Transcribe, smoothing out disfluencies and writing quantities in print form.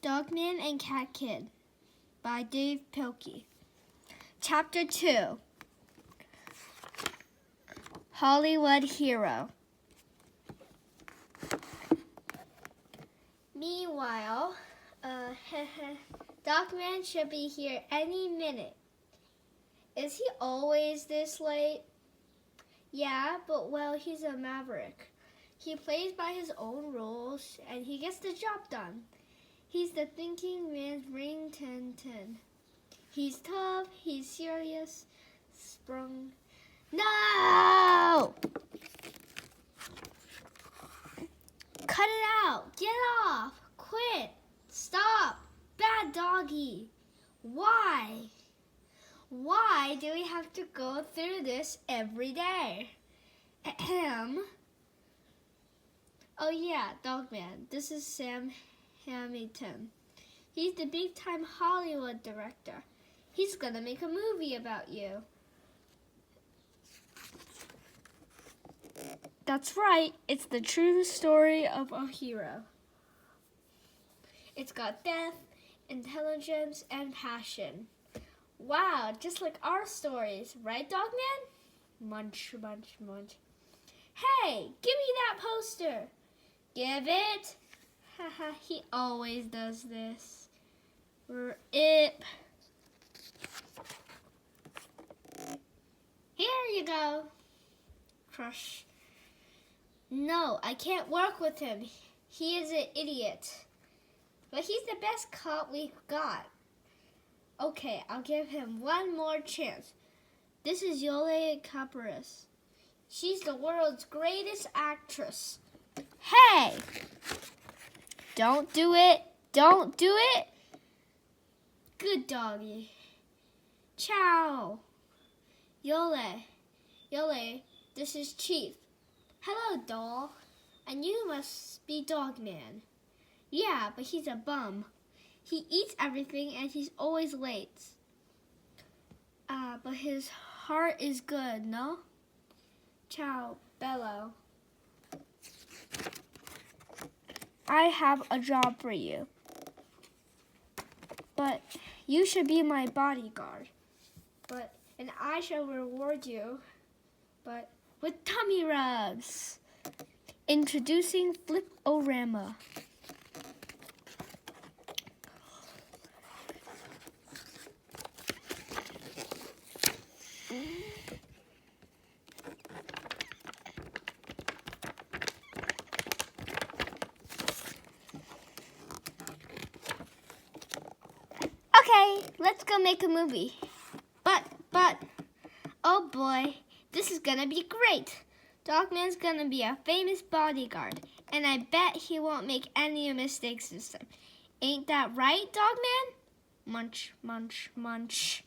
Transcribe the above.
Dogman and Cat Kid by Dav PiLKeY. Chapter 2, Hollywood Hero. Meanwhile, Dogman should be here any minute. Is he always this late? Yeah, but well, he's a maverick. He plays by his own rules, and he gets the job done. He's the thinking man's ring tin tin. He's tough, he's serious, sprung. No! Cut it out! Get off! Quit! Stop! Bad doggy! Why? Why do we have to go through this every day? Ahem. Oh yeah, Dogman. This is Sam Hamilton. He's the big-time Hollywood director. He's gonna make a movie about you. That's right. It's the true story of a hero. It's got depth, intelligence, and passion. Wow, just like our stories, right, Dogman? Munch, munch, munch. Hey, give me that poster. Give it. Haha, he always does this. Rip. Here you go. Crush. No, I can't work with him. He is an idiot. But he's the best cop we've got. Okay, I'll give him one more chance. This is Yole Caparis. She's the world's greatest actress. Hey! Don't do it. Don't do it. Good doggy. Ciao. Yole. Yole, this is Chief. Hello, doll. And you must be Dogman. Yeah, but he's a bum. He eats everything and he's always late. But his heart is good, no? Ciao, Bello. I have a job for you. But you should be my bodyguard. And I shall reward you, but with tummy rubs. Introducing Flip-O-Rama. Okay, let's go make a movie. But, oh boy, this is gonna be great. Dogman's gonna be a famous bodyguard, and I bet he won't make any mistakes this time. Ain't that right, Dogman? Munch, munch, munch.